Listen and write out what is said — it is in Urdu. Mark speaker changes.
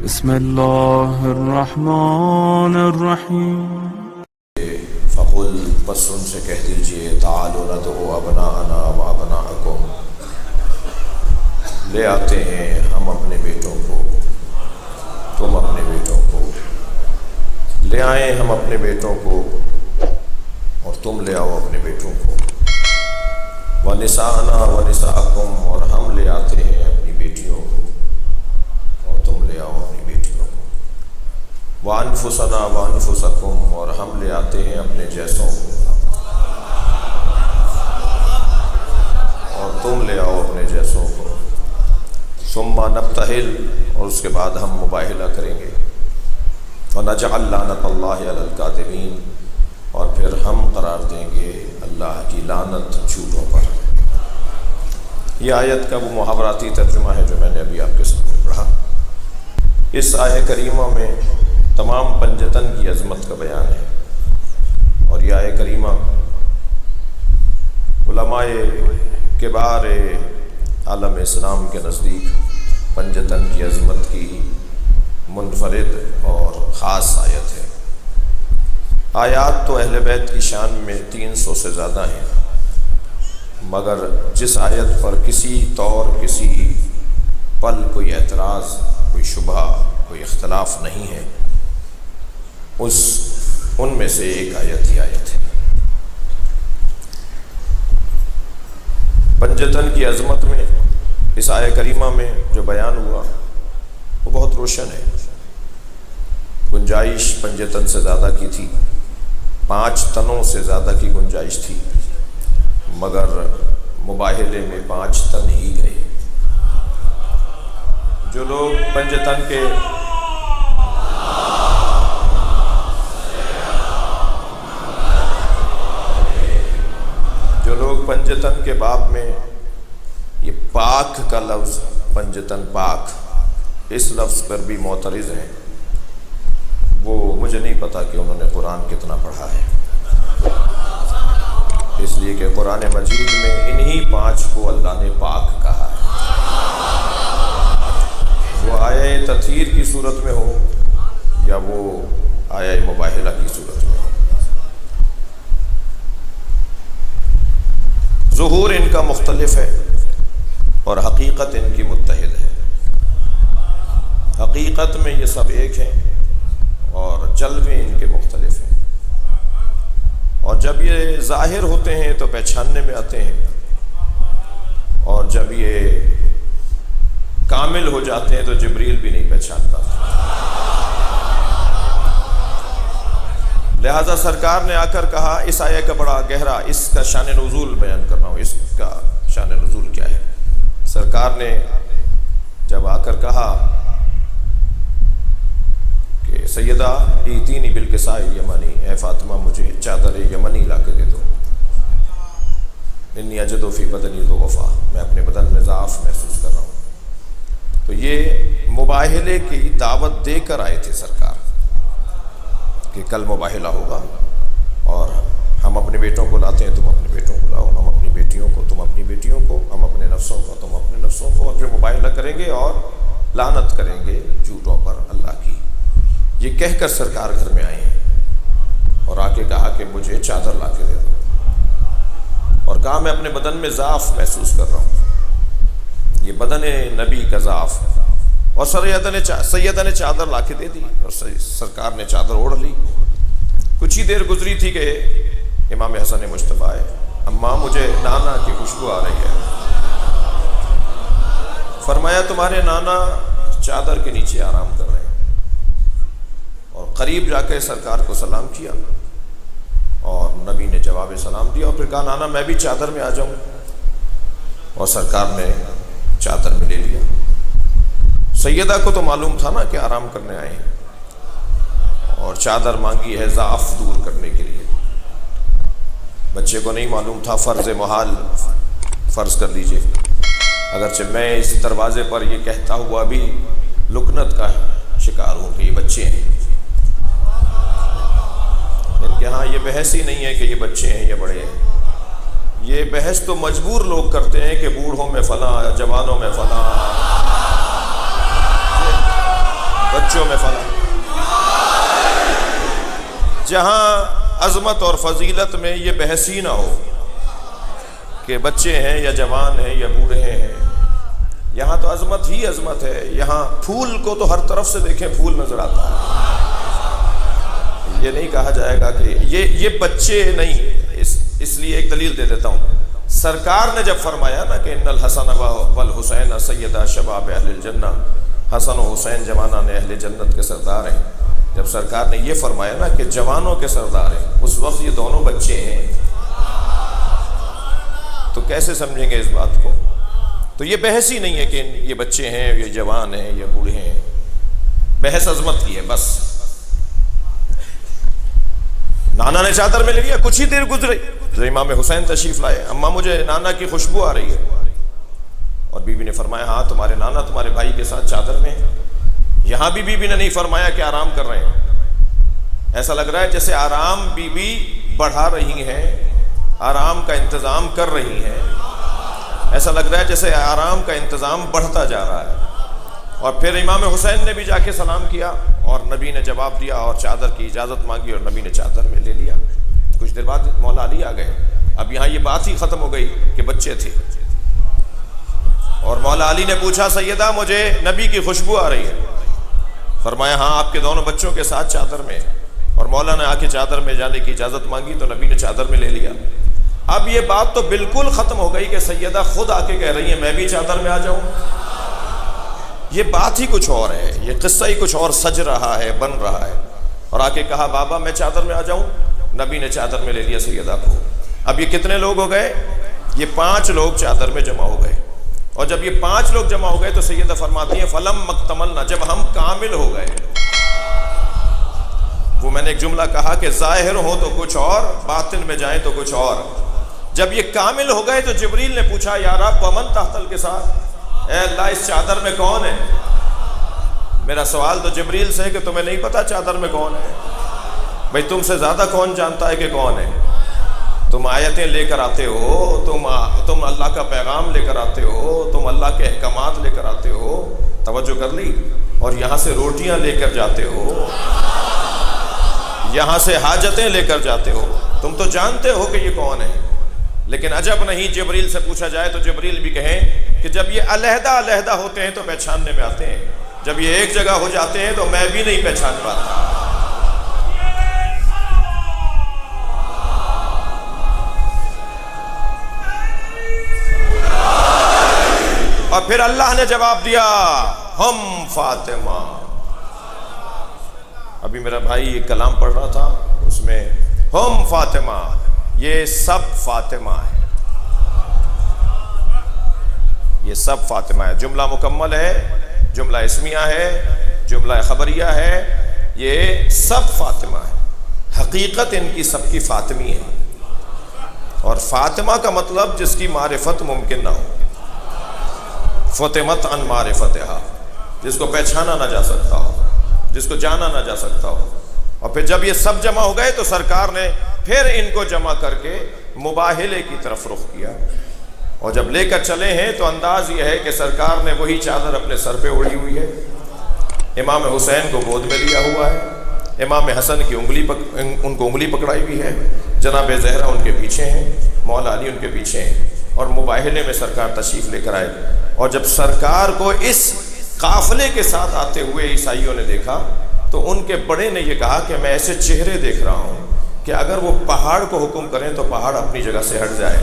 Speaker 1: بسم اللہ الرحمن الرحیم۔
Speaker 2: فقل، بس ان سے کہہ دیجئے، تعالوا ندعو ابناءنا و ابناءکم، لے آتے ہیں ہم اپنے بیٹوں کو، تم اپنے بیٹوں کو، لے آئیں ہم اپنے بیٹوں کو اور تم لے آؤ اپنے بیٹوں کو، ونساءنا ونساءکم، اور ہم لے آتے ہیں اپنی بیٹیوں کو اور تم لے آؤ اپنی بیٹیوں کو، وانفسنا وانفسکم، اور ہم لے آتے ہیں اپنے جیسوں کو اور تم لے آؤ اپنے جیسوں کو، ثم نبتہل، اور اس کے بعد ہم مباہلہ کریں گے، ونجعل لعنت اللہ علی الکاذبین، اور پھر ہم قرار دیں گے اللہ کی لعنت جھوٹوں پر۔ یہ آیت کا وہ محاوراتی ترجمہ ہے جو میں نے ابھی آپ کے سامنے پڑھا۔ اس آیہ کریمہ میں تمام پنجتن کی عظمت کا بیان ہے، اور یہ آیہ کریمہ علماء کبار عالم اسلام کے نزدیک پنجتن کی عظمت کی منفرد اور خاص آیت ہے۔ آیات تو اہل بیت کی شان میں 300 سے زیادہ ہیں، مگر جس آیت پر کسی طور کسی پل کوئی اعتراض، کوئی شبہ، کوئی اختلاف نہیں ہے، ان میں سے ایک آیت ہی آیت ہے۔ پنجتن کی عظمت میں اس آیہ کریمہ میں جو بیان ہوا وہ بہت روشن ہے۔ گنجائش پنجتن سے زیادہ کی تھی، 5 تنوں سے زیادہ کی گنجائش تھی، مگر مباہلے میں 5 تن ہی گئے۔ جو لوگ پنجتن کے پنجتن کے باب میں یہ پاک کا لفظ، پنجتن پاک، اس لفظ پر بھی معترض ہیں، وہ مجھے نہیں پتا کہ انہوں نے قرآن کتنا پڑھا ہے، اس لیے کہ قرآن مجید میں انہی 5 کو اللہ نے پاک کہا ہے، وہ آیہ تطہیر کی صورت میں ہو یا وہ آیہ مباہلہ کی صورت میں ہو۔ ظہور ان کا مختلف ہے اور حقیقت ان کی متحد ہے۔ حقیقت میں یہ سب ایک ہیں اور جلوے ان کے مختلف ہیں، اور جب یہ ظاہر ہوتے ہیں تو پہچاننے میں آتے ہیں، اور جب یہ کامل ہو جاتے ہیں تو جبریل بھی نہیں پہچان پاتا۔ لہذا سرکار نے آ کر کہا، اس آیہ کا بڑا گہرا، اس کا شان نزول بیان کرنا ہوں، اس کا شان نزول کیا ہے۔ سرکار نے جب آ کر کہا کہ سیدہ ایتینی بالکساء الیمنی، اے فاطمہ مجھے چادر یمنی لا کے دے دو، انی اجد فی بدنی ضعفا، میں اپنے بدن میں ضعف محسوس کر رہا ہوں۔ تو یہ مباہلے کی دعوت دے کر آئے تھے سرکار کہ کل مباہلہ ہوگا، اور ہم اپنے بیٹوں کو لاتے ہیں، تم اپنے بیٹوں کو لاؤ، ہم اپنی بیٹیوں کو، تم اپنی بیٹیوں کو، ہم اپنے نفسوں کو، تم اپنے نفسوں کو، اور پھر مباہلہ کریں گے اور لعنت کریں گے جھوٹوں پر اللہ کی۔ یہ کہہ کر سرکار گھر میں آئے ہیں اور آ کے کہا کہ مجھے چادر لا کے دے دو، اور کہا میں اپنے بدن میں ضعف محسوس کر رہا ہوں، یہ بدن نبی کا ضعف، اور سیدہ نے چادر لا کے دے دی، اور سرکار نے چادر اوڑھ لی۔ کچھ ہی دیر گزری تھی کہ امام حسن مجتبیٰ آئے، اماں مجھے نانا کی خوشبو آ رہی ہے۔ فرمایا تمہارے نانا چادر کے نیچے آرام کر رہے ہیں، اور قریب جا کے سرکار کو سلام کیا، اور نبی نے جواب سلام دیا، اور پھر کہا نانا میں بھی چادر میں آ جاؤں، اور سرکار نے چادر میں لے لیا۔ سیدہ کو تو معلوم تھا نا کہ آرام کرنے آئے ہیں، اور چادر مانگی ہے ضعف دور کرنے کے لیے۔ بچے کو نہیں معلوم تھا، فرض محال فرض کر لیجئے، اگرچہ میں اس دروازے پر یہ کہتا ہوا بھی لکنت کا شکار ہوں کہ یہ بچے ہیں، ان کے ہاں یہ بحث ہی نہیں ہے کہ یہ بچے ہیں یا بڑے ہیں، یہ بحث تو مجبور لوگ کرتے ہیں کہ بوڑھوں میں فلاں، جوانوں میں فلاں، بچوں میں فلاح۔ جہاں عظمت اور فضیلت میں یہ بحث ہی نہ ہو کہ بچے ہیں یا جوان ہیں یا بوڑھے ہیں، یہاں تو عظمت ہی عظمت ہے۔ یہاں پھول کو تو ہر طرف سے دیکھیں پھول نظر آتا ہے۔ یہ نہیں کہا جائے گا کہ یہ بچے نہیں۔ اس لیے ایک دلیل دے دیتا ہوں۔ سرکار نے جب فرمایا نا کہ ان الحسن والحسین سیدا شباب اہل الجنہ، حسن و حسین جوانان اہل جنت کے سردار ہیں، جب سرکار نے یہ فرمایا نا کہ جوانوں کے سردار ہیں، اس وقت یہ دونوں بچے ہیں، تو کیسے سمجھیں گے اس بات کو؟ تو یہ بحث ہی نہیں ہے کہ یہ بچے ہیں، یہ جوان ہیں، یہ بوڑھے ہیں، بحث عظمت کی ہے بس۔ نانا نے چادر میں لے لیا، کچھ ہی دیر گزری تو امام حسین تشریف لائے۔ اماں مجھے نانا کی خوشبو آ رہی ہے، اور بیوی نے فرمایا ہاں تمہارے نانا تمہارے بھائی کے ساتھ چادر میں ہیں۔ یہاں بھی بیوی نے نہیں فرمایا کہ آرام کر رہے ہیں، ایسا لگ رہا ہے جیسے آرام بیوی بڑھا رہی ہیں، آرام کا انتظام کر رہی ہیں، ایسا لگ رہا ہے جیسے آرام کا انتظام بڑھتا جا رہا ہے۔ اور پھر امام حسین نے بھی جا کے سلام کیا، اور نبی نے جواب دیا اور چادر کی اجازت مانگی، اور نبی نے چادر میں لے لیا۔ کچھ دیر بعد مولا علی آ گئے۔ اب یہاں یہ بات ہی ختم ہو گئی کہ بچے تھے، اور مولا علی نے پوچھا سیدہ مجھے نبی کی خوشبو آ رہی ہے، فرمایا ہاں آپ کے دونوں بچوں کے ساتھ چادر میں، اور مولا نے آ کے چادر میں جانے کی اجازت مانگی تو نبی نے چادر میں لے لیا۔ اب یہ بات تو بالکل ختم ہو گئی کہ سیدہ خود آ کے کہہ رہی ہیں میں بھی چادر میں آ جاؤں۔ یہ بات ہی کچھ اور ہے، یہ قصہ ہی کچھ اور سج رہا ہے، بن رہا ہے۔ اور آ کے کہا بابا میں چادر میں آ جاؤں، نبی نے چادر میں لے لیا سیدہ کو۔ اب یہ کتنے لوگ ہو گئے؟ یہ 5 لوگ چادر میں جمع ہو گئے، اور جب یہ 5 لوگ جمع ہو گئے تو سیدہ فرماتی ہیں فلم مکتملنا، جب ہم کامل ہو گئے۔ وہ میں نے ایک جملہ کہا کہ ظاہر ہو تو کچھ اور، باطن میں جائیں تو کچھ اور۔ جب یہ کامل ہو گئے تو جبریل نے پوچھا یا رب ومن تحت الکساء، اے اللہ اس چادر میں کون ہے؟ میرا سوال تو جبریل سے ہے کہ تمہیں نہیں پتا چادر میں کون ہے؟ بھئی تم سے زیادہ کون جانتا ہے کہ کون ہے؟ تم آیتیں لے کر آتے ہو، تم اللہ کا پیغام لے کر آتے ہو، تم اللہ کے احکامات لے کر آتے ہو، توجہ کر لی، اور یہاں سے روٹیاں لے کر جاتے ہو، یہاں سے حاجتیں لے کر جاتے ہو، تم تو جانتے ہو کہ یہ کون ہے۔ لیکن عجب نہیں جبریل سے پوچھا جائے تو جبریل بھی کہیں کہ جب یہ علیحدہ علیحدہ ہوتے ہیں تو پہچاننے میں آتے ہیں، جب یہ ایک جگہ ہو جاتے ہیں تو میں بھی نہیں پہچان پاتا۔ اور پھر اللہ نے جواب دیا ہم فاطمہ۔ ابھی میرا بھائی ایک کلام پڑھ رہا تھا، اس میں ہم فاطمہ، یہ سب فاطمہ ہے، یہ سب فاطمہ ہے۔ جملہ مکمل ہے، جملہ اسمیہ ہے، جملہ خبریہ ہے، یہ سب فاطمہ ہے۔ حقیقت ان کی سب کی فاطمی ہے، اور فاطمہ کا مطلب جس کی معرفت ممکن نہ ہو، فطمت عن معرفتہا، جس کو پہچانا نہ جا سکتا ہو، جس کو جانا نہ جا سکتا ہو۔ اور پھر جب یہ سب جمع ہو گئے تو سرکار نے پھر ان کو جمع کر کے مباہلے کی طرف رخ کیا، اور جب لے کر چلے ہیں تو انداز یہ ہے کہ سرکار نے وہی چادر اپنے سر پہ اوڑھی ہوئی ہے، امام حسین کو گود میں لیا ہوا ہے، امام حسن کی ان کو انگلی پکڑائی ہوئی ہے، جناب زہرا ان کے پیچھے ہیں، مولا علی ان کے پیچھے ہیں، اور مباہلے میں سرکار تشریف لے کر آئے۔ اور جب سرکار کو اس قافلے کے ساتھ آتے ہوئے عیسائیوں نے دیکھا تو ان کے بڑے نے یہ کہا کہ میں ایسے چہرے دیکھ رہا ہوں کہ اگر وہ پہاڑ کو حکم کریں تو پہاڑ اپنی جگہ سے ہٹ جائے۔